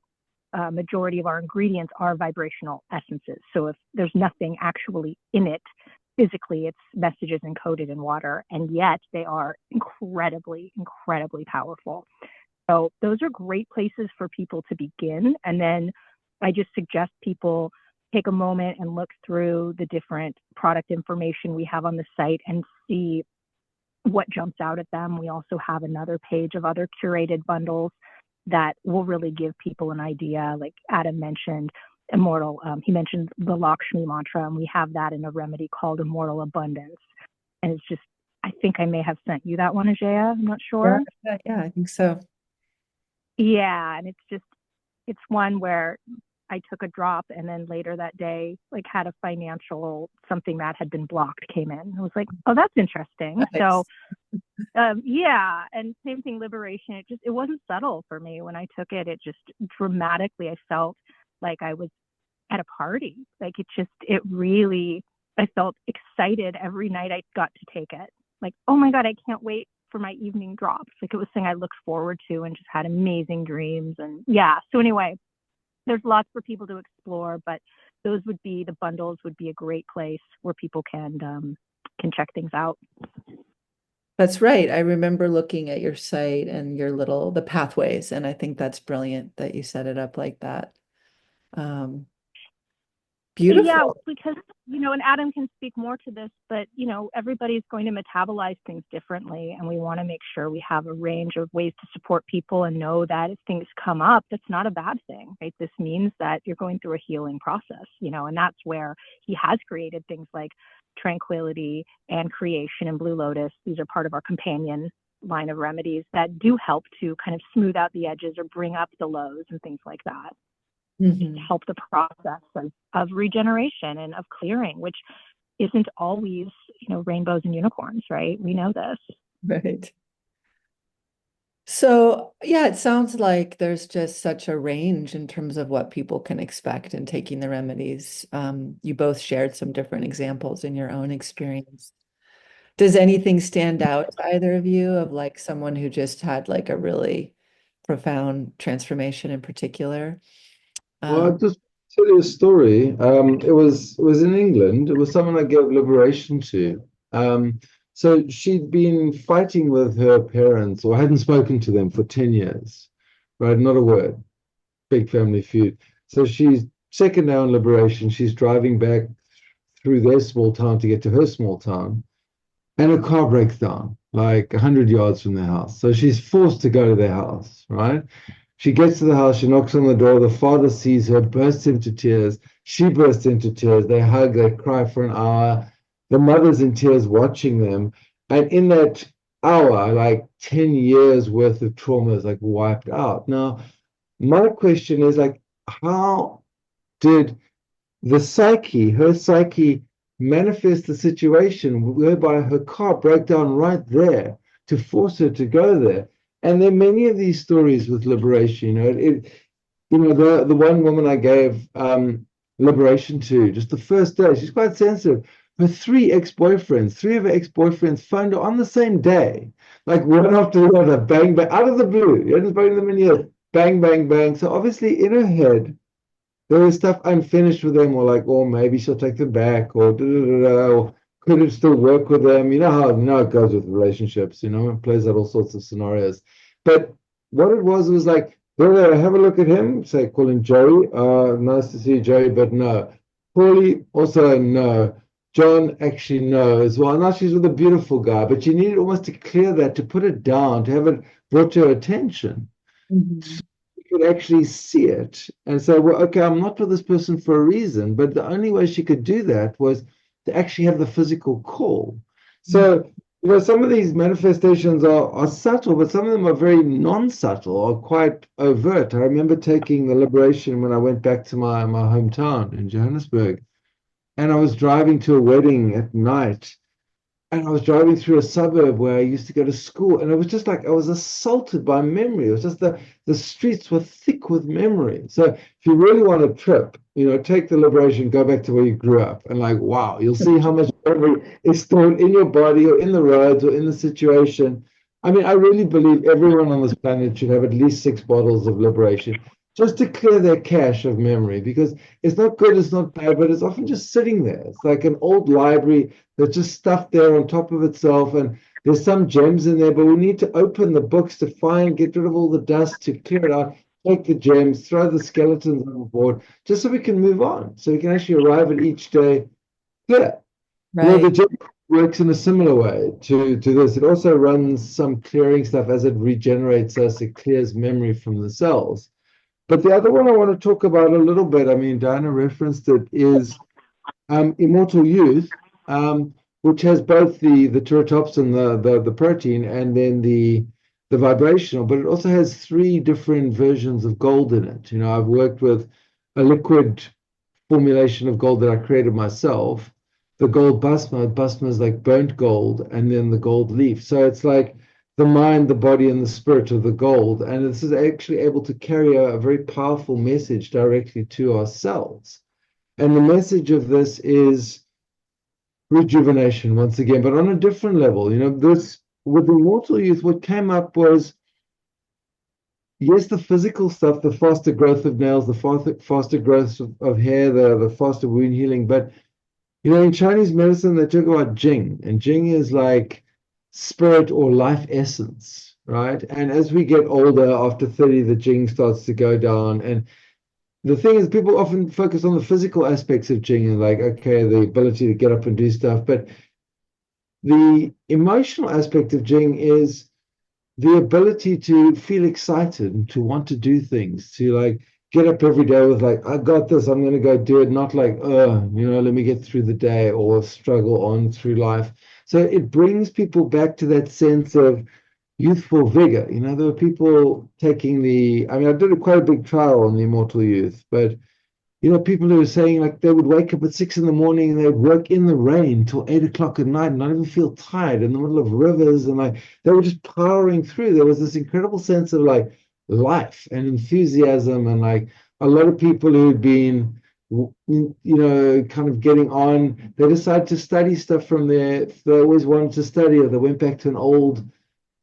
majority of our ingredients are vibrational essences. So if there's nothing actually in it physically, it's messages encoded in water, and yet they are incredibly, incredibly powerful. So those are great places for people to begin. And then I just suggest people take a moment and look through the different product information we have on the site and see what jumps out at them. We also have another page of other curated bundles that will really give people an idea. Like Adam mentioned, Immortal, he mentioned the Lakshmi mantra, and we have that in a remedy called Immortal Abundance. And it's just, I think I may have sent you that one, Ajaya. I'm not sure. Yeah, I think so. Yeah, and it's one where I took a drop, and then later that day, like, had a financial something that had been blocked came in. I was like, oh, that's interesting. Nice. So yeah, and same thing, Liberation. It wasn't subtle for me when I took it. It just dramatically, I felt like I was at a party. Like it really, I felt excited every night I got to take it. Like, oh my God, I can't wait for my evening drops. Like, it was something I looked forward to, and just had amazing dreams. And yeah, so anyway, there's lots for people to explore, but those would be, the bundles would be a great place where people can check things out. That's right. I remember looking at your site and the pathways, and I think that's brilliant that you set it up like that. Beautiful. Yeah, because, and Adam can speak more to this, but, everybody's going to metabolize things differently. And we want to make sure we have a range of ways to support people, and know that if things come up, that's not a bad thing, right? This means that you're going through a healing process, and that's where he has created things like Tranquility and Creation and Blue Lotus. These are part of our companion line of remedies that do help to kind of smooth out the edges or bring up the lows and things like that. Mm-hmm. Help the process of regeneration and of clearing, which isn't always, rainbows and unicorns, right? We know this. Right. So, yeah, it sounds like there's just such a range in terms of what people can expect in taking the remedies. You both shared some different examples in your own experience. Does anything stand out to either of you of like someone who just had like a really profound transformation in particular? Well, I'll Um, just tell you a story. It was in England. It was someone I gave liberation to. So she'd been fighting with her parents, or hadn't spoken to them for 10 years, right? Not a word. Big family feud. So she's second day on liberation. She's driving back through their small town to get to her small town, and a car breaks down like 100 yards from their house. So she's forced to go to their house, right? She gets to the house, she knocks on the door. The father sees her, bursts into tears. She bursts into tears. They hug, they cry for an hour. The mother's in tears watching them. And in that hour, like 10 years worth of trauma is like wiped out. Now, my question is like, how did her psyche manifests the situation whereby her car broke down right there to force her to go there. And there are many of these stories with liberation. The one woman I gave liberation to just the first day, she's quite sensitive. Her three of her ex-boyfriends phoned her on the same day, like one after the other, bang, bang, out of the blue. You hadn't spoken to them in years, bang, bang, bang. So obviously in her head, there was stuff unfinished with them, or like, oh, maybe she'll take them back, or da, da, da, da, or could it still work with them? You know it goes with relationships, it plays out all sorts of scenarios. But what it was like, well, have a look at him, say, call him Joey. Nice to see you, Joey, but no. Paulie, also no. John, actually no as well. Now she's with a beautiful guy, but you needed almost to clear that, to put it down, to have it brought to her attention, mhm. could actually see it and say, well, okay, I'm not with this person for a reason. But the only way she could do that was to actually have the physical call. So, some of these manifestations are subtle, but some of them are very non-subtle or quite overt. I remember taking the liberation when I went back to my hometown in Johannesburg, and I was driving to a wedding at night, and I was driving through a suburb where I used to go to school, and it was just like I was assaulted by memory. It was just the streets were thick with memory. So if you really want to trip, take the liberation, go back to where you grew up, and like, wow, you'll see how much memory is stored in your body or in the roads or in the situation. I mean, I really believe everyone on this planet should have at least 6 bottles of liberation just to clear their cache of memory, because it's not good, it's not bad, but it's often just sitting there. It's like an old library that's just stuffed there on top of itself, and there's some gems in there, but we need to open the books to get rid of all the dust, to clear it out, take the gems, throw the skeletons overboard, just so we can move on, so we can actually arrive at each day clear. The Right. gem works in a similar way to this. It also runs some clearing stuff as it regenerates us, it clears memory from the cells. But the other one I want to talk about a little bit, I mean, Diana referenced it, is Immortal Youth, which has both the teratopsin, the protein, and then the vibrational, but it also has 3 different versions of gold in it. I've worked with a liquid formulation of gold that I created myself. The gold basma is like burnt gold, and then the gold leaf. So it's like the mind, the body, and the spirit of the gold. And this is actually able to carry a very powerful message directly to our cells. And the message of this is rejuvenation once again, but on a different level. This with the Immortal Youth, what came up was, yes, the physical stuff, the faster growth of nails, the faster growth of hair, the faster wound healing. But in Chinese medicine, they talk about Jing, and Jing is like spirit or life essence, right? And as we get older, after 30, the Jing starts to go down. And the thing is, people often focus on the physical aspects of Jing and like, okay, the ability to get up and do stuff. But the emotional aspect of Jing is the ability to feel excited and to want to do things, to like get up every day with like, I got this, I'm going to go do it, not like, let me get through the day or struggle on through life. So it brings people back to that sense of youthful vigor. There were people taking I did quite a big trial on the Immortal Youth, but People who were saying like they would wake up at 6 in the morning and they'd work in the rain till 8 o'clock at night and not even feel tired in the middle of rivers. And like they were just powering through. There was this incredible sense of like life and enthusiasm. And like a lot of people who'd been, kind of getting on, they decided to study stuff from there. They always wanted to study, or they went back to an old,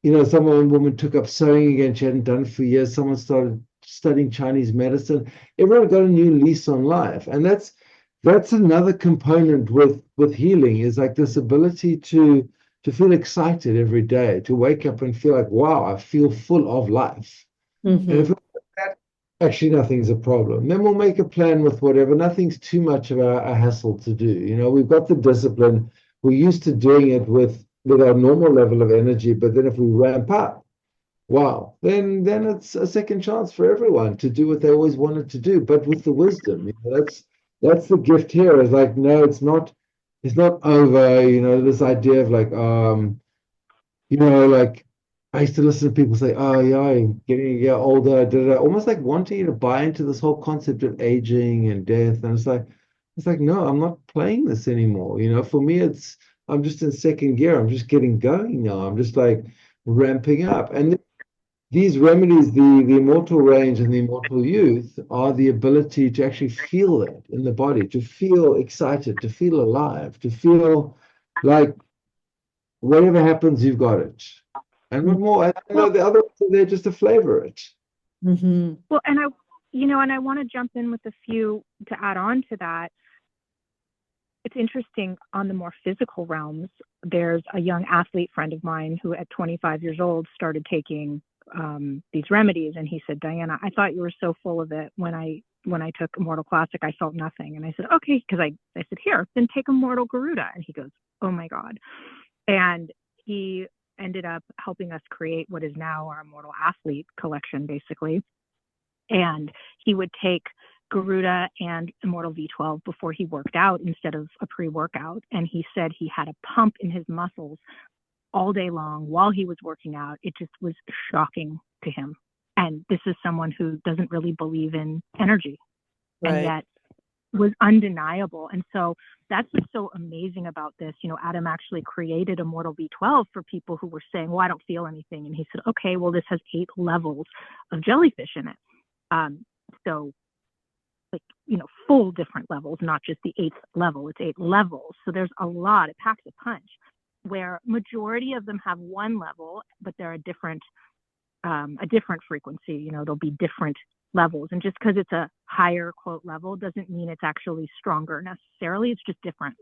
some woman took up sewing again. She hadn't done it for years. Someone started studying Chinese medicine. Everyone got a new lease on life, and that's another component with healing, is like this ability to feel excited every day, to wake up and feel like, wow, I feel full of life. And if Mm-hmm. that, actually nothing's a problem, then we'll make a plan with whatever. Nothing's too much of a hassle to do. We've got the discipline. We're used to doing it with our normal level of energy, but then if we ramp up, wow, then it's a second chance for everyone to do what they always wanted to do, but with the wisdom. That's the gift here. Is like, no, it's not over. This idea of like, like I used to listen to people say, "Oh yeah, I'm getting a year older," da, da, da, almost like wanting you to buy into this whole concept of aging and death. And it's like, no, I'm not playing this anymore. For me, I'm just in second gear. I'm just getting going now. I'm just like ramping up. And these remedies, the immortal range and the immortal youth, are the ability to actually feel that in the body, to feel excited, to feel alive, to feel like whatever happens, you've got it. And what more? Well, The other ones are there just to flavor it. Mm-hmm. well, and I want to jump in with a few to add on to that. It's interesting on the more physical realms. There's a young athlete friend of mine who at 25 years old started taking these remedies, and he said, "Diana, I thought you were so full of it when I took Immortal Classic. I felt nothing." And I said, "Okay," because I said, "Here, then take Immortal Garuda." And he goes, "Oh my God." And he ended up helping us create what is now our Immortal Athlete collection, basically. And he would take Garuda and Immortal V12 before he worked out instead of a pre-workout. And he said he had a pump in his muscles all day long while he was working out. It just was shocking to him. And this is someone who doesn't really believe in energy, and Right. yet was undeniable. And so that's what's so amazing about this. Adam actually created Immortal B12 for people who were saying, "Well, I don't feel anything." And he said, "Okay, well, this has 8 levels of jellyfish in it." So like, full different levels, not just the 8th level. It's 8 levels. So there's a lot. It packs a punch, where majority of them have 1 level, but they're a different frequency. There'll be different levels. And just because it's a higher quote level doesn't mean it's actually stronger necessarily. It's just different.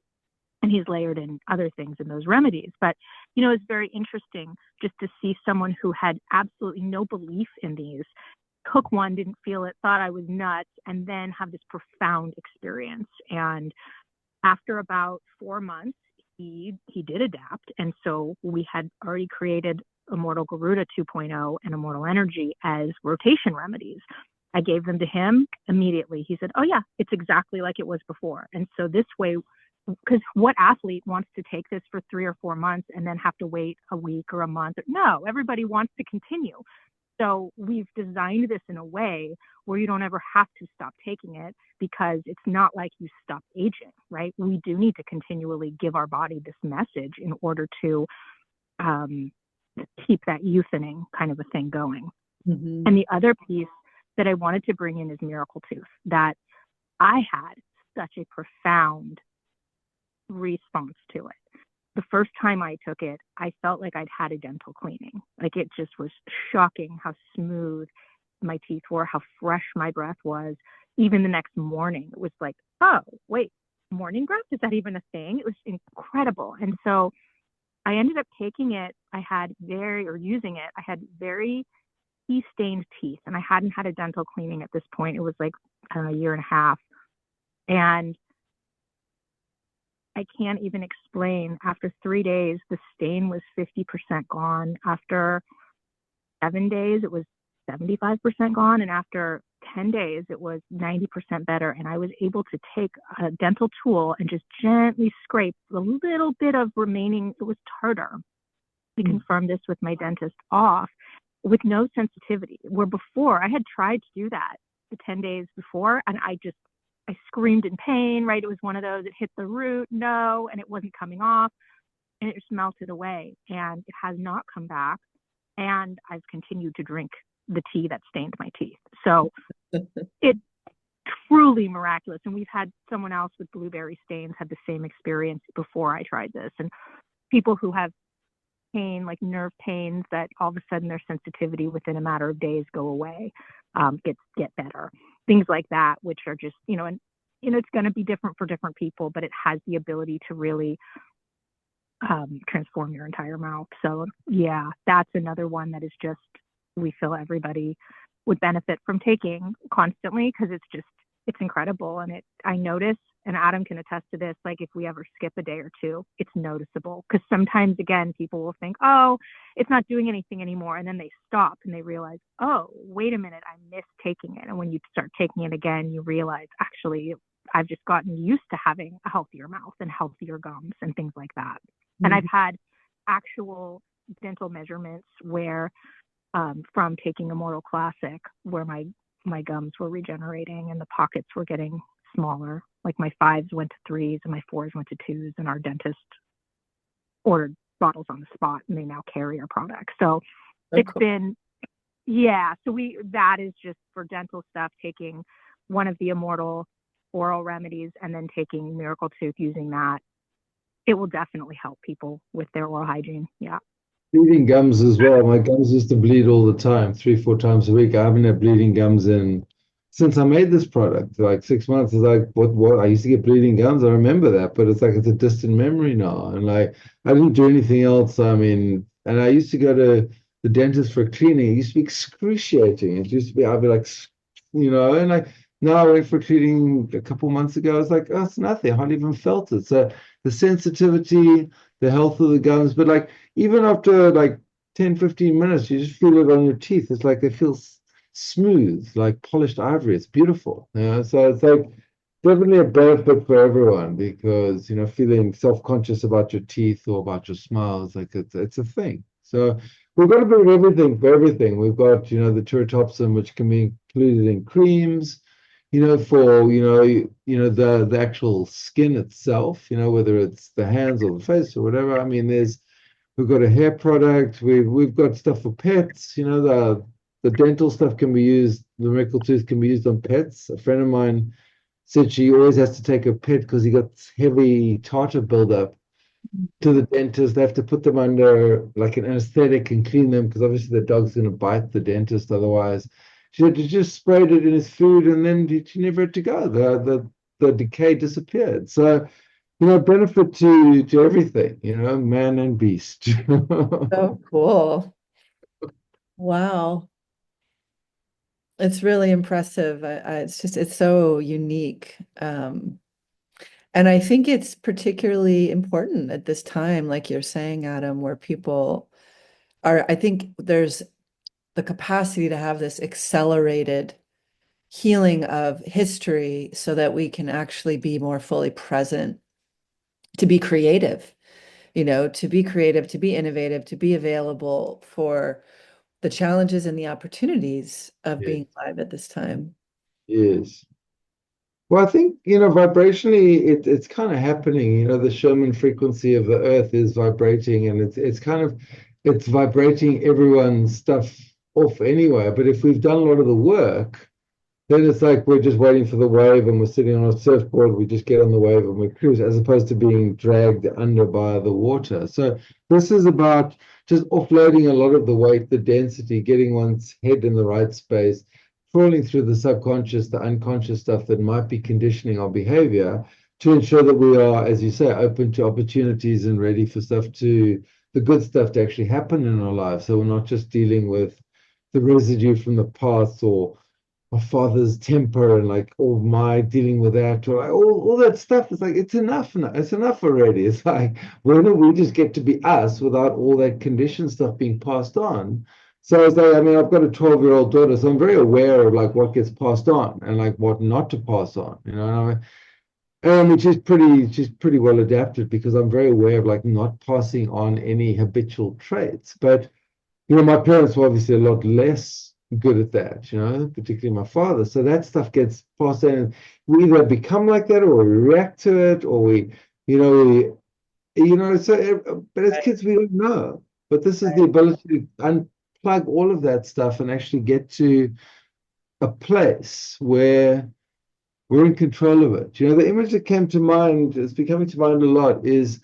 And he's layered in other things in those remedies. But, it's very interesting just to see someone who had absolutely no belief in these took one, didn't feel it, thought I was nuts, and then have this profound experience. And after about 4 months, he did adapt. And so we had already created Immortal Garuda 2.0 and Immortal Energy as rotation remedies. I gave them to him immediately. He said, "Oh yeah, it's exactly like it was before." And so this way, because what athlete wants to take this for 3 or 4 months and then have to wait a week or a month? No, everybody wants to continue. So we've designed this in a way where you don't ever have to stop taking it, because it's not like you stop aging, right? We do need to continually give our body this message in order to keep that youthening kind of a thing going. Mm-hmm. And the other piece that I wanted to bring in is Miracle Tooth, that I had such a profound response to it. The first time I took it, I felt like I'd had a dental cleaning. Like, it just was shocking how smooth my teeth were, how fresh my breath was. Even the next morning, it was like, oh, wait, morning breath? Is that even a thing? It was incredible. And so I ended up taking it. Using it. I had very tea-stained teeth, and I hadn't had a dental cleaning at this point. It was like, I don't know, a year and a half. And I can't even explain. After 3 days, the stain was 50% gone. After 7 days, it was 75% gone. And after 10 days, it was 90% better. And I was able to take a dental tool and just gently scrape a little bit of remaining, it was tartar. We confirmed this with my dentist, off with no sensitivity. Where before I had tried to do that the 10 days before, and I just I screamed in pain, right? It was one of those, it hit the root, no, and it wasn't coming off, and it just melted away, and it has not come back. And I've continued to drink the tea that stained my teeth. So it's truly miraculous. And we've had someone else with blueberry stains had the same experience before I tried this. And people who have pain, like nerve pains, that all of a sudden their sensitivity within a matter of days go away, get better. Things like that, which are just, and it's going to be different for different people, but it has the ability to really transform your entire mouth. So yeah, that's another one that is just, we feel everybody would benefit from taking constantly, because it's incredible. And I notice, and Adam can attest to this, like if we ever skip a day or two, it's noticeable, because sometimes, again, people will think, oh, it's not doing anything anymore, and then they stop and they realize, oh, wait a minute, I missed taking it. And when you start taking it again, you realize, actually, I've just gotten used to having a healthier mouth and healthier gums and things like that. And I've had actual dental measurements where from taking Immortal Classic, where my gums were regenerating and the pockets were getting smaller. Like my 5s went to 3s and my 4s went to 2s, and our dentist ordered bottles on the spot, and they now carry our product. So it's cool. So that is just for dental stuff, taking one of the Immortal oral remedies and then taking Miracle Tooth, using that. It will definitely help people with their oral hygiene. Yeah. Bleeding gums as well. My gums used to bleed all the time, 3-4 times a week. I haven't had bleeding gums since I made this product, like 6 months. It's like, what? I used to get bleeding gums. I remember that, but it's like, it's a distant memory now. And like, I didn't do anything else. I mean, and I used to go to the dentist for cleaning. It used to be excruciating. It used to be, I'd be like, and like, now I went for cleaning a couple months ago. I was like, oh, it's nothing. I hardly even felt it. So the sensitivity, the health of the gums, but like, even after like 10, 15 minutes, you just feel it on your teeth. It's like they feel smooth, like polished ivory. It's beautiful. So it's like definitely a benefit for everyone, because, feeling self-conscious about your teeth or about your smile is like, it's a thing. So we've got a bit of everything for everything. We've got, the Turritopsin, which can be included in creams, for, the actual skin itself, whether it's the hands or the face or whatever. I mean, we've got a hair product. We've got stuff for pets. The dental stuff can be used. The Miracle Tooth can be used on pets. A friend of mine said she always has to take her pet because he got heavy tartar buildup to the dentist. They have to put them under like an anesthetic and clean them, because obviously the dog's going to bite the dentist otherwise. She said she just sprayed it in his food, and then she never had to go. The decay disappeared. So, benefit to everything, man and beast. So cool. Wow. It's really impressive. It's so unique. And I think it's particularly important at this time, like you're saying, Adam, where people I think there's the capacity to have this accelerated healing of history so that we can actually be more fully present, to be creative, to be innovative, to be available for the challenges and the opportunities of being alive at this time. Yes. Well, I think, vibrationally, it's kind of happening. The Schumann frequency of the earth is vibrating, and it's vibrating everyone's stuff off anyway. But if we've done a lot of the work, then it's like we're just waiting for the wave, and we're sitting on a surfboard. We just get on the wave and we cruise, as opposed to being dragged under by the water. So this is about just offloading a lot of the weight, the density, getting one's head in the right space, trawling through the subconscious, the unconscious stuff that might be conditioning our behavior, to ensure that we are, as you say, open to opportunities and ready for the good stuff to actually happen in our lives. So we're not just dealing with the residue from the past, or my father's temper, and like, oh, my dealing with that, or like, all that stuff. It's like, it's enough now. It's enough already. It's like, when do we just get to be us without all that conditioned stuff being passed on? So it's like, I mean, I've got a 12-year-old daughter, so I'm very aware of like what gets passed on and like what not to pass on, and she's pretty well adapted, because I'm very aware of like not passing on any habitual traits. But my parents were obviously a lot less good at that, particularly my father. So that stuff gets passed down, and we either become like that, or we react to it, or you know, we, but as kids, we don't know. But this is the ability to unplug all of that stuff and actually get to a place where we're in control of it. The image that came to mind, it's becoming to mind a lot, is,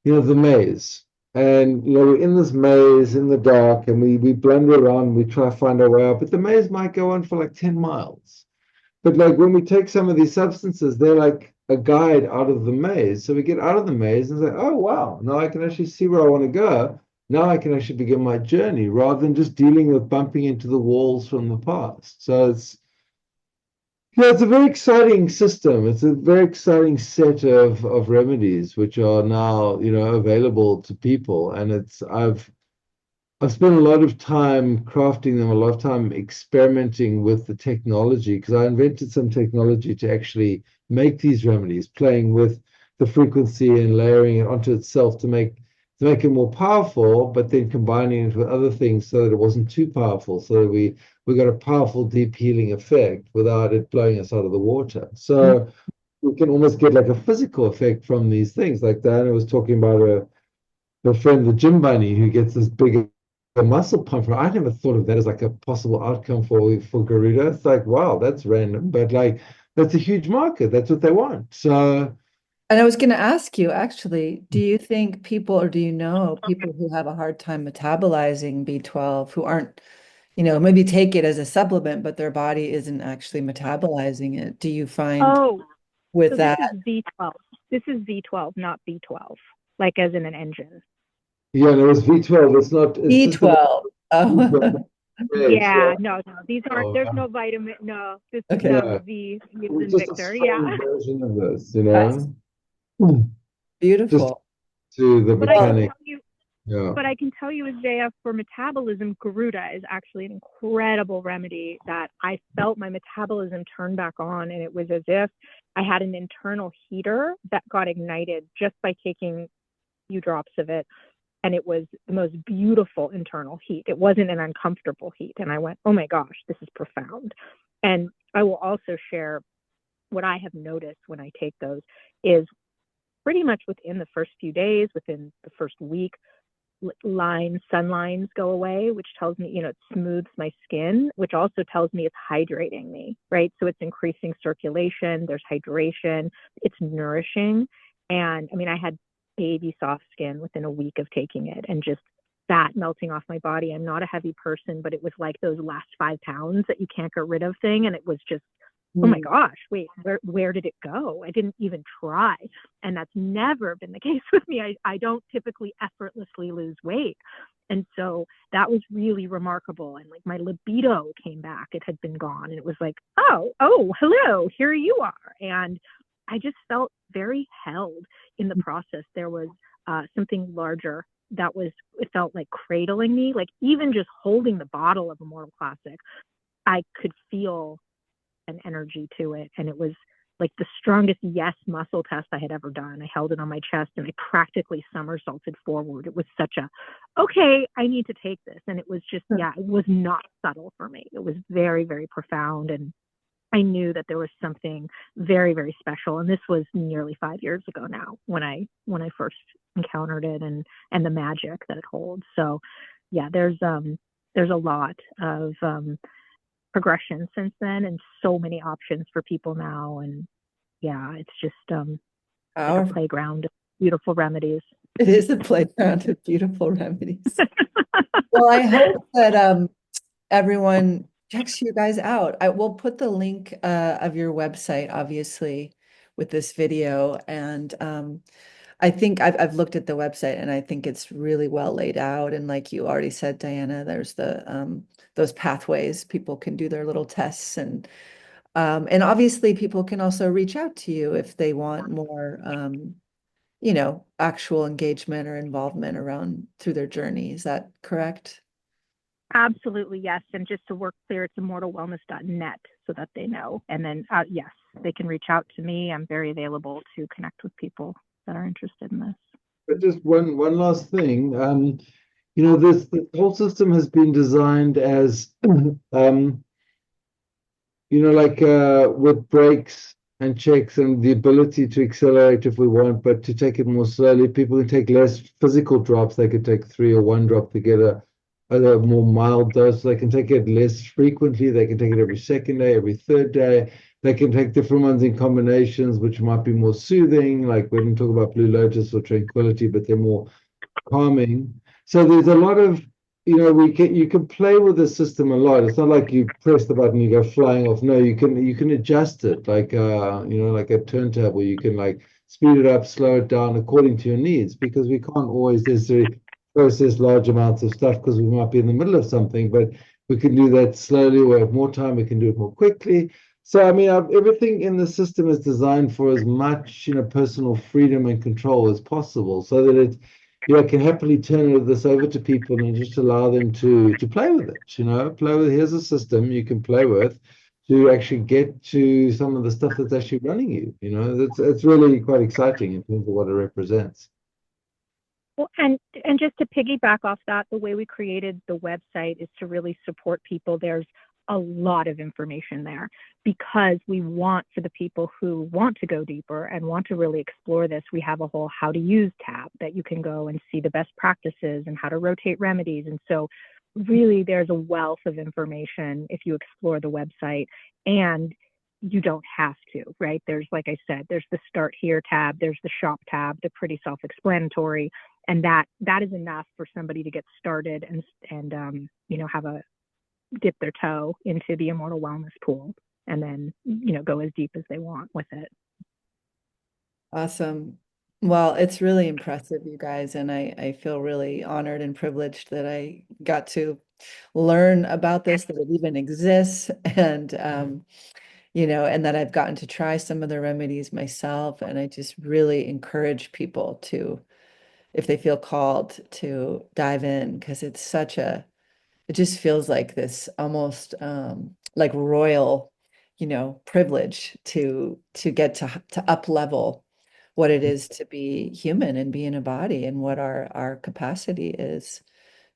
the maze. And, we're in this maze in the dark, and we blunder around, we try to find our way out, but the maze might go on for like 10 miles. But like when we take some of these substances, they're like a guide out of the maze. So we get out of the maze and say, oh, wow, now I can actually see where I want to go. Now I can actually begin my journey rather than just dealing with bumping into the walls from the past. So it's a very exciting system. It's a very exciting set of remedies which are now, available to people. And I've spent a lot of time crafting them, a lot of time experimenting with the technology, because I invented some technology to actually make these remedies, playing with the frequency and layering it onto itself to make it more powerful, but then combining it with other things so that it wasn't too powerful, so that we got a powerful deep healing effect without it blowing us out of the water. So we can almost get like a physical effect from these things. Like Diana was talking about her friend, the gym bunny, who gets this big muscle pump from. I never thought of that as like a possible outcome for Garuda. It's like, wow, that's random, but like that's a huge market. That's what they want. So And I was going to ask you, actually, do you think people, or do you know people who have a hard time metabolizing B12, who aren't, maybe take it as a supplement, but their body isn't actually metabolizing it? Do you find Oh, with so this that? is V12. This is V12, not B12, like as in an engine. yeah, and it was V12. It's just the B12. Oh, page. Yeah, no, these aren't, Oh, there's no vitamin. No, this is okay. yeah, V, it as was in just a Victor. Yeah. strong version of this, That's just beautiful. to the But I can mechanic. tell you, Yeah. but I can tell you, Isaiah, for metabolism, Garuda is actually an incredible remedy that I felt my metabolism turn back on. And it was as if I had an internal heater that got ignited just by taking a few drops of it. And it was the most beautiful internal heat. It wasn't an uncomfortable heat. And I went, oh my gosh, this is profound. And I will also share what I have noticed when I take those is pretty much within the first few days, within the first week, sun lines go away, which tells me, it smooths my skin, which also tells me it's hydrating me, right? So it's increasing circulation, there's hydration, it's nourishing. And I mean, I had baby soft skin within a week of taking it, and just fat melting off my body. I'm not a heavy person, but it was like those last 5 pounds that you can't get rid of thing. And it was just, oh my gosh, wait, where did it go? I didn't even try. And that's never been the case with me. I don't typically effortlessly lose weight. And so that was really remarkable. And like my libido came back. It had been gone. And it was like, oh, hello, here you are. And I just felt very held in the process. There was something larger it felt like cradling me. Like even just holding the bottle of Immortal Classic, I could feel an energy to it. And it was like the strongest yes muscle test I had ever done. I held it on my chest and I practically somersaulted forward. It was such okay, I need to take this. And it was just, it was not subtle for me. It was very, very profound. And I knew that there was something very, very special. And this was nearly 5 years ago now when I first encountered it, and the magic that it holds. So yeah, there's a lot of progression since then, and so many options for people now. And yeah, it's just like a playground of beautiful remedies. It is a playground of beautiful remedies. Well, I hope that everyone checks you guys out. I will put the link of your website, obviously, with this video. And I think I've looked at the website, and I think it's really well laid out. And like you already said, Diana, there's those pathways. People can do their little tests, and obviously people can also reach out to you if they want more actual engagement or involvement around through their journey. Is that correct? Absolutely, yes. And just to work clear, it's immortalwellness.net so that they know. And then, yes, they can reach out to me. I'm very available to connect with people that are interested in this. But just one last thing, this whole system has been designed as like with brakes and checks and the ability to accelerate if we want, but to take it more slowly. People can take less physical drops. They could take 3 or 1 drop to get a more mild dose. They can take it less frequently. They can take it every second day, every third day. They can take different ones in combinations, which might be more soothing. Like we didn't talk about Blue Lotus or Tranquility, but they're more calming. So there's a lot of, you can play with the system a lot. It's not like you press the button, you go flying off. No, you can adjust it like like a turntable. You can like speed it up, slow it down according to your needs, because we can't always necessarily process large amounts of stuff because we might be in the middle of something, but we can do that slowly. We have more time, we can do it more quickly. So I mean, everything in the system is designed for as much personal freedom and control as possible, so that I can happily turn this over to people and just allow them to play with it. Play with. Here's a system you can play with to actually get to some of the stuff that's actually running you. It's really quite exciting in terms of what it represents. Well, and just to piggyback off that, the way we created the website is to really support people. There's a lot of information there because we want, for the people who want to go deeper and want to really explore this, we have a whole how to use tab that you can go and see the best practices and how to rotate remedies. And so really there's a wealth of information if you explore the website, and you don't have to, right? There's, like I said, there's the start here tab, there's the shop tab, they're pretty self-explanatory. And that is enough for somebody to get started and have a dip their toe into the Immortal Wellness pool, and then go as deep as they want with it. Awesome. Well, it's really impressive, you guys, and I feel really honored and privileged that I got to learn about this, that it even exists, and and that I've gotten to try some of the remedies myself. And I just really encourage people to, if they feel called, to dive in, because it just feels like this almost like royal, privilege to get to up level what it is to be human and be in a body, and what our capacity is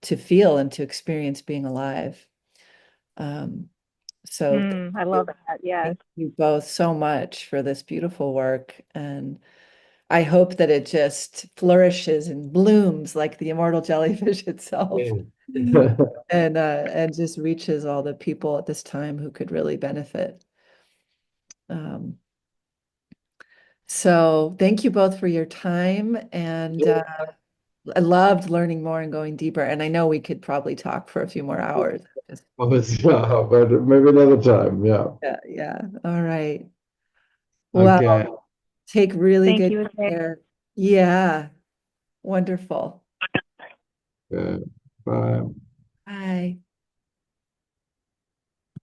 to feel and to experience being alive. So I love that. Yes. thank you both so much for this beautiful work, and I hope that it just flourishes and blooms like the immortal jellyfish itself. Yeah. And just reaches all the people at this time who could really benefit. So thank you both for your time, and I loved learning more and going deeper. And I know we could probably talk for a few more hours. Yeah, but maybe another time. Yeah. Yeah. All right. Okay. Well, take really Thank good you. care. Yeah. Wonderful. Bye. Bye.